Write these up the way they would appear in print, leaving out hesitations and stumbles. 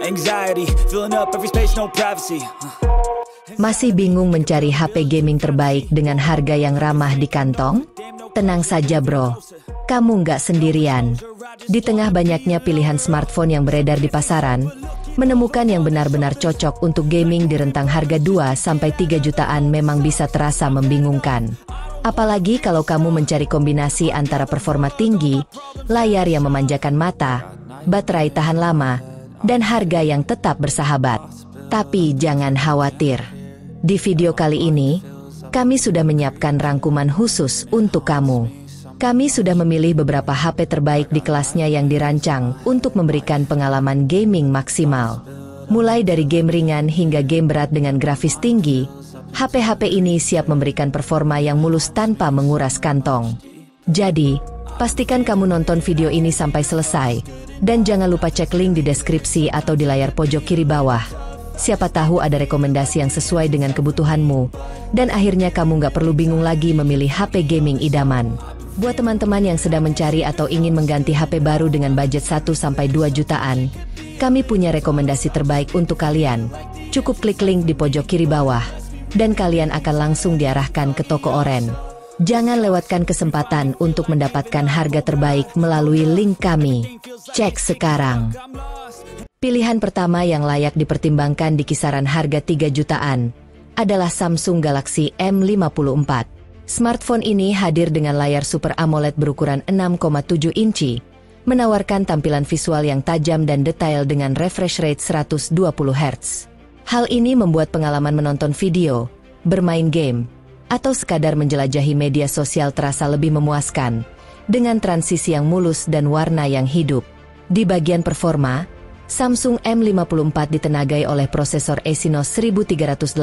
Anxiety, filling up every space, no privacy. Masih bingung mencari HP gaming terbaik dengan harga yang ramah di kantong? Tenang saja bro, kamu nggak sendirian. Di tengah banyaknya pilihan smartphone yang beredar di pasaran, menemukan yang benar-benar cocok untuk gaming di rentang harga 2-3 jutaan memang bisa terasa membingungkan. Apalagi kalau kamu mencari kombinasi antara performa tinggi, layar yang memanjakan mata, baterai tahan lama, dan harga yang tetap bersahabat. Tapi jangan khawatir. Di video kali ini, kami sudah menyiapkan rangkuman khusus untuk kamu. Kami sudah memilih beberapa HP terbaik di kelasnya yang dirancang untuk memberikan pengalaman gaming maksimal. Mulai dari game ringan hingga game berat dengan grafis tinggi, HP-HP ini siap memberikan performa yang mulus tanpa menguras kantong. Jadi, pastikan kamu nonton video ini sampai selesai, dan jangan lupa cek link di deskripsi atau di layar pojok kiri bawah. Siapa tahu ada rekomendasi yang sesuai dengan kebutuhanmu, dan akhirnya kamu nggak perlu bingung lagi memilih HP gaming idaman. Buat teman-teman yang sedang mencari atau ingin mengganti HP baru dengan budget 1-2 jutaan, kami punya rekomendasi terbaik untuk kalian. Cukup klik link di pojok kiri bawah, dan kalian akan langsung diarahkan ke toko Oren. Jangan lewatkan kesempatan untuk mendapatkan harga terbaik melalui link kami. Cek sekarang. Pilihan pertama yang layak dipertimbangkan di kisaran harga 3 jutaan adalah Samsung Galaxy M54. Smartphone ini hadir dengan layar Super AMOLED berukuran 6,7 inci, menawarkan tampilan visual yang tajam dan detail dengan refresh rate 120 Hz. Hal ini membuat pengalaman menonton video, bermain game, atau sekadar menjelajahi media sosial terasa lebih memuaskan, dengan transisi yang mulus dan warna yang hidup. Di bagian performa, Samsung M54 ditenagai oleh prosesor Exynos 1380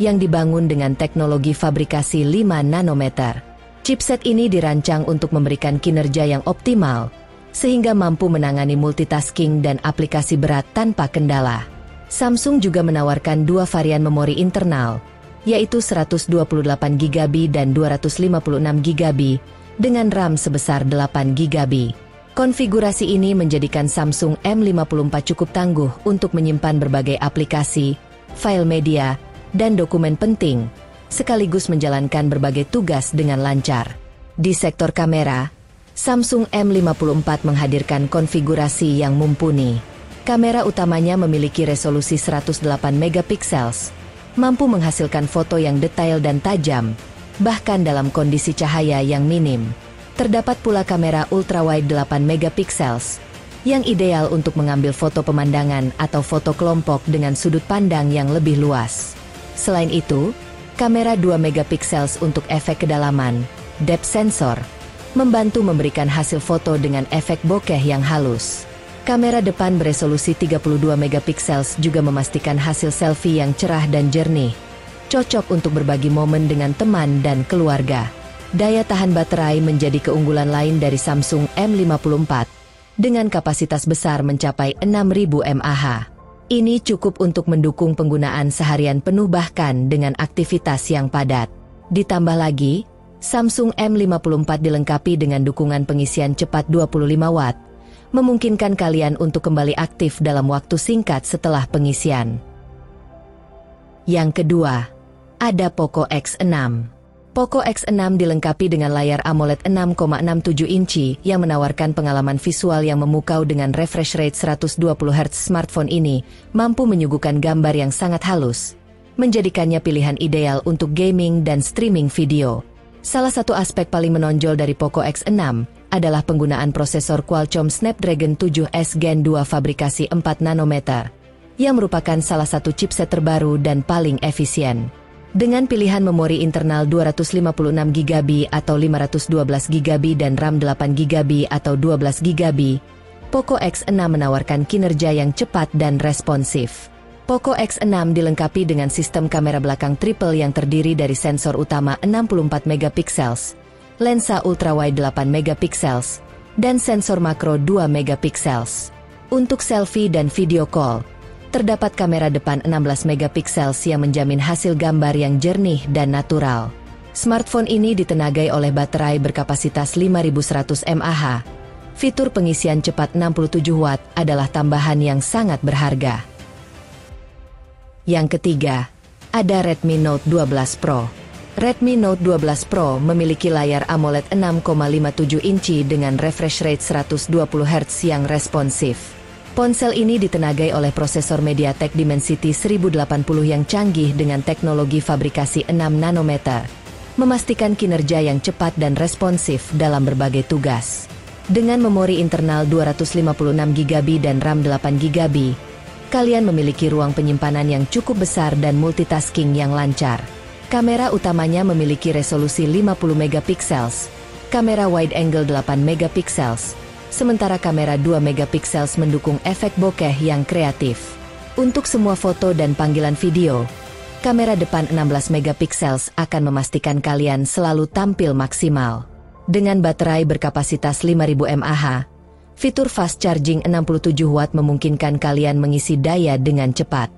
yang dibangun dengan teknologi fabrikasi 5 nanometer. Chipset ini dirancang untuk memberikan kinerja yang optimal, sehingga mampu menangani multitasking dan aplikasi berat tanpa kendala. Samsung juga menawarkan dua varian memori internal, yaitu 128GB dan 256GB, dengan RAM sebesar 8GB. Konfigurasi ini menjadikan Samsung M54 cukup tangguh untuk menyimpan berbagai aplikasi, file media, dan dokumen penting, sekaligus menjalankan berbagai tugas dengan lancar. Di sektor kamera, Samsung M54 menghadirkan konfigurasi yang mumpuni. Kamera utamanya memiliki resolusi 108 megapiksel, mampu menghasilkan foto yang detail dan tajam, bahkan dalam kondisi cahaya yang minim. Terdapat pula kamera ultrawide 8 megapiksel, yang ideal untuk mengambil foto pemandangan atau foto kelompok dengan sudut pandang yang lebih luas. Selain itu, kamera 2 megapiksel untuk efek kedalaman, depth sensor, membantu memberikan hasil foto dengan efek bokeh yang halus. Kamera depan beresolusi 32 megapiksel juga memastikan hasil selfie yang cerah dan jernih, cocok untuk berbagi momen dengan teman dan keluarga. Daya tahan baterai menjadi keunggulan lain dari Samsung M54, dengan kapasitas besar mencapai 6000 mAh. Ini cukup untuk mendukung penggunaan seharian penuh bahkan dengan aktivitas yang padat. Ditambah lagi, Samsung M54 dilengkapi dengan dukungan pengisian cepat 25 Watt, memungkinkan kalian untuk kembali aktif dalam waktu singkat setelah pengisian. Yang kedua, ada Poco X6. Poco X6 dilengkapi dengan layar AMOLED 6,67 inci yang menawarkan pengalaman visual yang memukau dengan refresh rate 120 Hz. Smartphone ini mampu menyuguhkan gambar yang sangat halus, menjadikannya pilihan ideal untuk gaming dan streaming video. Salah satu aspek paling menonjol dari Poco X6 adalah penggunaan prosesor Qualcomm Snapdragon 7S Gen 2 fabrikasi 4 nanometer, yang merupakan salah satu chipset terbaru dan paling efisien. Dengan pilihan memori internal 256GB atau 512GB dan RAM 8GB atau 12GB, Poco X6 menawarkan kinerja yang cepat dan responsif. Poco X6 dilengkapi dengan sistem kamera belakang triple yang terdiri dari sensor utama 64 megapiksel, lensa ultrawide 8 megapiksel, dan sensor makro 2 megapiksel. Untuk selfie dan video call, terdapat kamera depan 16 megapiksel yang menjamin hasil gambar yang jernih dan natural. Smartphone ini ditenagai oleh baterai berkapasitas 5100 mAh, Fitur pengisian cepat 67 Watt adalah tambahan yang sangat berharga. Yang ketiga, ada Redmi Note 12 Pro. Redmi Note 12 Pro memiliki layar AMOLED 6,57 inci dengan refresh rate 120 Hz yang responsif. Ponsel ini ditenagai oleh prosesor MediaTek Dimensity 1080 yang canggih dengan teknologi fabrikasi 6 nanometer, memastikan kinerja yang cepat dan responsif dalam berbagai tugas. Dengan memori internal 256GB dan RAM 8GB, kalian memiliki ruang penyimpanan yang cukup besar dan multitasking yang lancar. Kamera utamanya memiliki resolusi 50 megapiksel, kamera wide angle 8 megapiksel, sementara kamera 2 megapiksel mendukung efek bokeh yang kreatif. Untuk semua foto dan panggilan video, kamera depan 16 megapiksel akan memastikan kalian selalu tampil maksimal. Dengan baterai berkapasitas 5000 mAh, fitur fast charging 67 Watt memungkinkan kalian mengisi daya dengan cepat.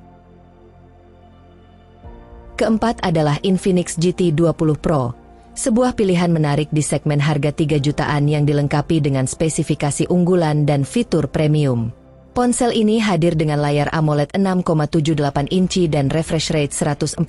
Keempat adalah Infinix GT 20 Pro, sebuah pilihan menarik di segmen harga 3 jutaan yang dilengkapi dengan spesifikasi unggulan dan fitur premium. Ponsel ini hadir dengan layar AMOLED 6,78 inci dan refresh rate 144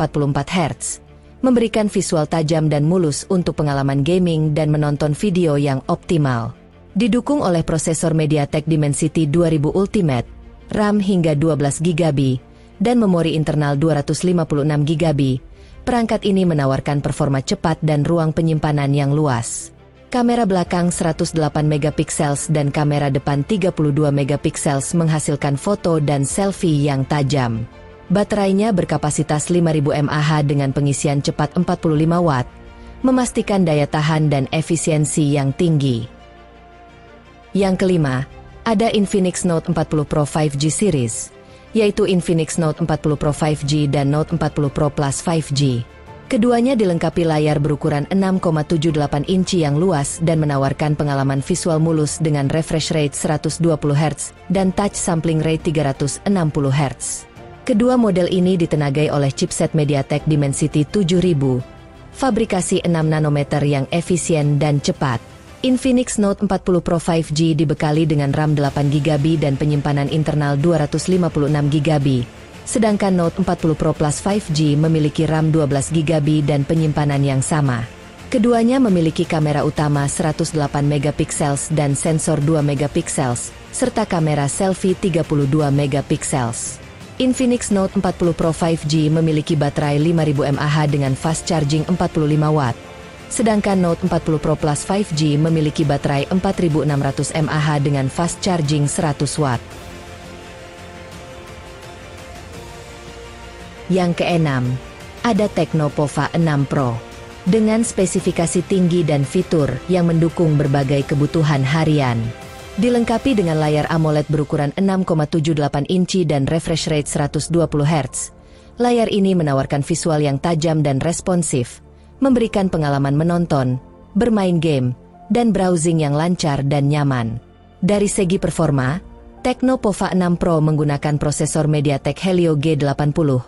Hz, memberikan visual tajam dan mulus untuk pengalaman gaming dan menonton video yang optimal. Didukung oleh prosesor MediaTek Dimensity 2000 Ultimate, RAM hingga 12GB, dan memori internal 256GB, perangkat ini menawarkan performa cepat dan ruang penyimpanan yang luas. Kamera belakang 108 megapiksel dan kamera depan 32 megapiksel menghasilkan foto dan selfie yang tajam. Baterainya berkapasitas 5000 mAh dengan pengisian cepat 45 Watt, memastikan daya tahan dan efisiensi yang tinggi. Yang kelima, ada Infinix Note 40 Pro 5G series, yaitu Infinix Note 40 Pro 5G dan Note 40 Pro Plus 5G. Keduanya dilengkapi layar berukuran 6,78 inci yang luas dan menawarkan pengalaman visual mulus dengan refresh rate 120 Hz dan touch sampling rate 360 Hz. Kedua model ini ditenagai oleh chipset MediaTek Dimensity 7000, fabrikasi 6 nanometer yang efisien dan cepat. Infinix Note 40 Pro 5G dibekali dengan RAM 8GB dan penyimpanan internal 256GB, sedangkan Note 40 Pro Plus 5G memiliki RAM 12GB dan penyimpanan yang sama. Keduanya memiliki kamera utama 108 megapiksel dan sensor 2 megapiksel, serta kamera selfie 32 megapiksel. Infinix Note 40 Pro 5G memiliki baterai 5000 mAh dengan fast charging 45 Watt. Sedangkan Note 40 Pro Plus 5G memiliki baterai 4600 mAh dengan fast charging 100 Watt. Yang keenam, ada Tecno Pova 6 Pro. Dengan spesifikasi tinggi dan fitur yang mendukung berbagai kebutuhan harian. Dilengkapi dengan layar AMOLED berukuran 6,78 inci dan refresh rate 120 Hz. Layar ini menawarkan visual yang tajam dan responsif, memberikan pengalaman menonton, bermain game, dan browsing yang lancar dan nyaman. Dari segi performa, Tecno Pova 6 Pro menggunakan prosesor MediaTek Helio G80,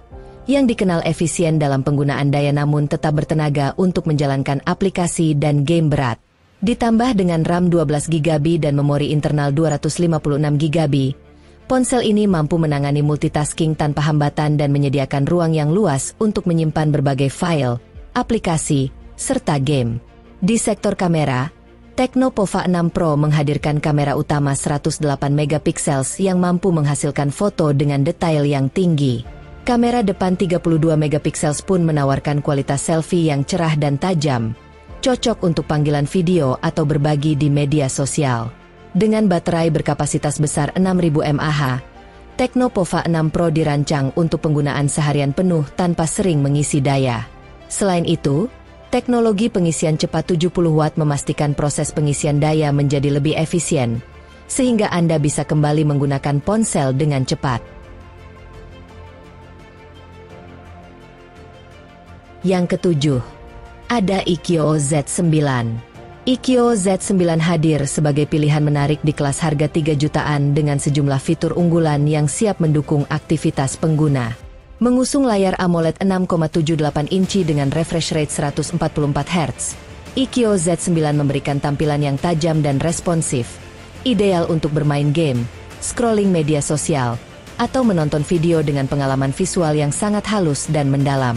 yang dikenal efisien dalam penggunaan daya namun tetap bertenaga untuk menjalankan aplikasi dan game berat. Ditambah dengan RAM 12GB dan memori internal 256GB, ponsel ini mampu menangani multitasking tanpa hambatan dan menyediakan ruang yang luas untuk menyimpan berbagai file, aplikasi, serta game. Di sektor kamera, Tecno Pova 6 Pro menghadirkan kamera utama 108 megapiksel yang mampu menghasilkan foto dengan detail yang tinggi. Kamera depan 32 megapiksel pun menawarkan kualitas selfie yang cerah dan tajam, cocok untuk panggilan video atau berbagi di media sosial. Dengan baterai berkapasitas besar 6000 mAh, Tecno Pova 6 Pro dirancang untuk penggunaan seharian penuh tanpa sering mengisi daya. Selain itu, teknologi pengisian cepat 70 Watt memastikan proses pengisian daya menjadi lebih efisien, sehingga Anda bisa kembali menggunakan ponsel dengan cepat. Yang ketujuh, ada Ikio Z9. Ikio Z9 hadir sebagai pilihan menarik di kelas harga 3 jutaan dengan sejumlah fitur unggulan yang siap mendukung aktivitas pengguna. Mengusung layar AMOLED 6,78 inci dengan refresh rate 144 Hz, Ikio Z9 memberikan tampilan yang tajam dan responsif, Ideal untuk bermain game, scrolling media sosial, atau menonton video dengan pengalaman visual yang sangat halus dan mendalam.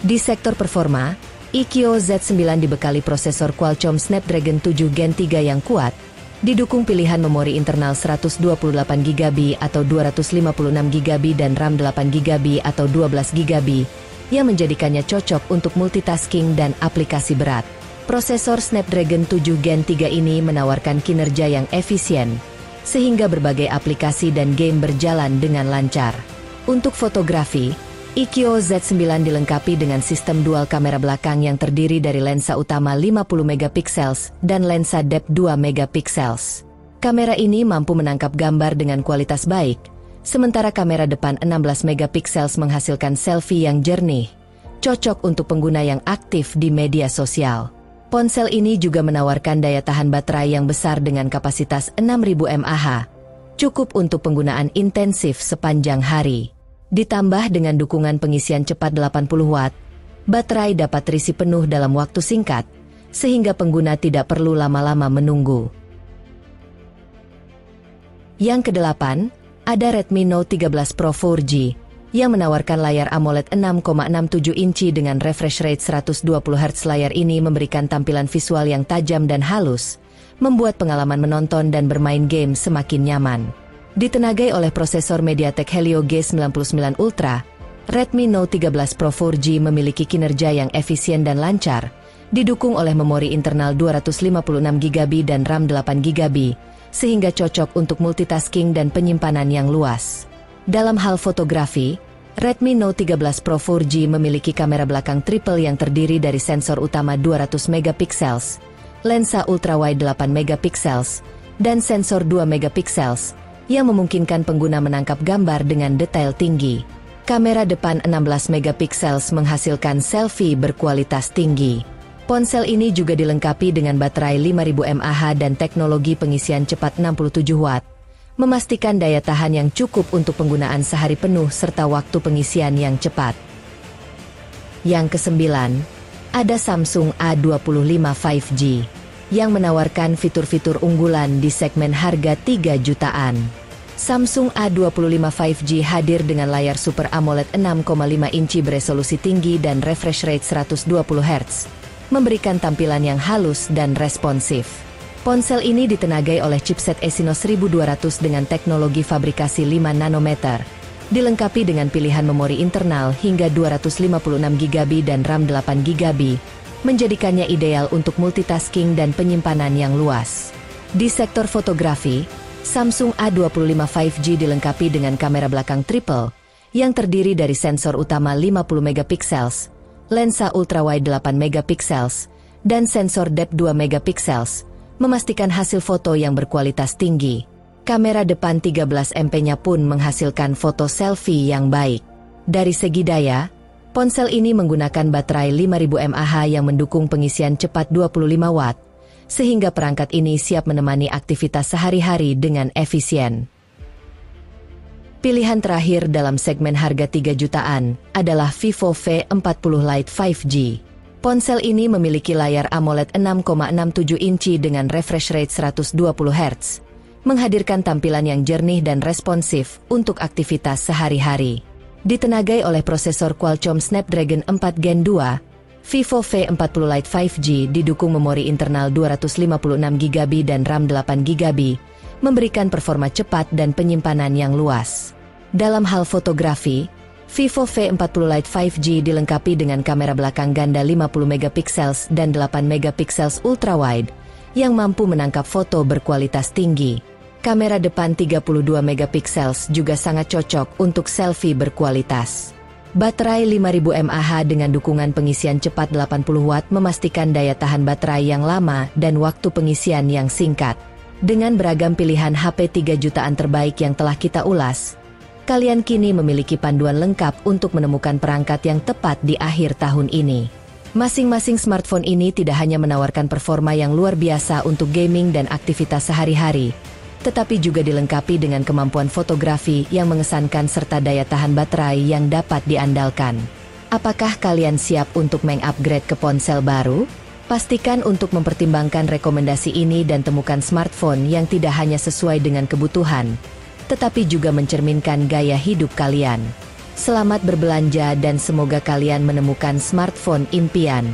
Di sektor performa, iQOO Z9 dibekali prosesor Qualcomm Snapdragon 7 Gen 3 yang kuat, didukung pilihan memori internal 128GB atau 256GB dan RAM 8GB atau 12GB, yang menjadikannya cocok untuk multitasking dan aplikasi berat. Prosesor Snapdragon 7 Gen 3 ini menawarkan kinerja yang efisien, sehingga berbagai aplikasi dan game berjalan dengan lancar. Untuk fotografi, iQOO Z9 dilengkapi dengan sistem dual kamera belakang yang terdiri dari lensa utama 50MP dan lensa depth 2MP. Kamera ini mampu menangkap gambar dengan kualitas baik, sementara kamera depan 16MP menghasilkan selfie yang jernih, cocok untuk pengguna yang aktif di media sosial. Ponsel ini juga menawarkan daya tahan baterai yang besar dengan kapasitas 6000 mAh, cukup untuk penggunaan intensif sepanjang hari. Ditambah dengan dukungan pengisian cepat 80 Watt, baterai dapat terisi penuh dalam waktu singkat, sehingga pengguna tidak perlu lama-lama menunggu. Yang kedelapan, ada Redmi Note 13 Pro 4G, yang menawarkan layar AMOLED 6,67 inci dengan refresh rate 120Hz. Layar ini memberikan tampilan visual yang tajam dan halus, membuat pengalaman menonton dan bermain game semakin nyaman. Ditenagai oleh prosesor MediaTek Helio G99 Ultra, Redmi Note 13 Pro 4G memiliki kinerja yang efisien dan lancar, didukung oleh memori internal 256GB dan RAM 8GB, sehingga cocok untuk multitasking dan penyimpanan yang luas. Dalam hal fotografi, Redmi Note 13 Pro 4G memiliki kamera belakang triple yang terdiri dari sensor utama 200MP, lensa ultrawide 8MP, dan sensor 2MP, yang memungkinkan pengguna menangkap gambar dengan detail tinggi. Kamera depan 16MP menghasilkan selfie berkualitas tinggi. Ponsel ini juga dilengkapi dengan baterai 5000 mAh dan teknologi pengisian cepat 67 Watt, memastikan daya tahan yang cukup untuk penggunaan sehari penuh serta waktu pengisian yang cepat. Yang kesembilan, ada Samsung A25 5G, yang menawarkan fitur-fitur unggulan di segmen harga 3 jutaan. Samsung A25 5G hadir dengan layar Super AMOLED 6,5 inci beresolusi tinggi dan refresh rate 120Hz, memberikan tampilan yang halus dan responsif. Ponsel ini ditenagai oleh chipset Exynos 1200 dengan teknologi fabrikasi 5 nanometer, dilengkapi dengan pilihan memori internal hingga 256GB dan RAM 8GB, menjadikannya ideal untuk multitasking dan penyimpanan yang luas. Di sektor fotografi, Samsung A25 5G dilengkapi dengan kamera belakang triple, yang terdiri dari sensor utama 50MP, lensa ultrawide 8MP, dan sensor depth 2MP, memastikan hasil foto yang berkualitas tinggi. Kamera depan 13MP-nya pun menghasilkan foto selfie yang baik. Dari segi daya, ponsel ini menggunakan baterai 5000 mAh yang mendukung pengisian cepat 25 Watt, sehingga perangkat ini siap menemani aktivitas sehari-hari dengan efisien. Pilihan terakhir dalam segmen harga 3 jutaan adalah Vivo V40 Lite 5G. Ponsel ini memiliki layar AMOLED 6,67 inci dengan refresh rate 120Hz, menghadirkan tampilan yang jernih dan responsif untuk aktivitas sehari-hari. Ditenagai oleh prosesor Qualcomm Snapdragon 4 Gen 2, Vivo V40 Lite 5G didukung memori internal 256GB dan RAM 8GB, memberikan performa cepat dan penyimpanan yang luas. Dalam hal fotografi, Vivo V40 Lite 5G dilengkapi dengan kamera belakang ganda 50MP dan 8MP ultrawide, yang mampu menangkap foto berkualitas tinggi. Kamera depan 32MP juga sangat cocok untuk selfie berkualitas. Baterai 5000 mAh dengan dukungan pengisian cepat 80 Watt memastikan daya tahan baterai yang lama dan waktu pengisian yang singkat. Dengan beragam pilihan HP 3 jutaan terbaik yang telah kita ulas, kalian kini memiliki panduan lengkap untuk menemukan perangkat yang tepat di akhir tahun ini. Masing-masing smartphone ini tidak hanya menawarkan performa yang luar biasa untuk gaming dan aktivitas sehari-hari, tetapi juga dilengkapi dengan kemampuan fotografi yang mengesankan serta daya tahan baterai yang dapat diandalkan. Apakah kalian siap untuk mengupgrade ke ponsel baru? Pastikan untuk mempertimbangkan rekomendasi ini dan temukan smartphone yang tidak hanya sesuai dengan kebutuhan, tetapi juga mencerminkan gaya hidup kalian. Selamat berbelanja dan semoga kalian menemukan smartphone impian.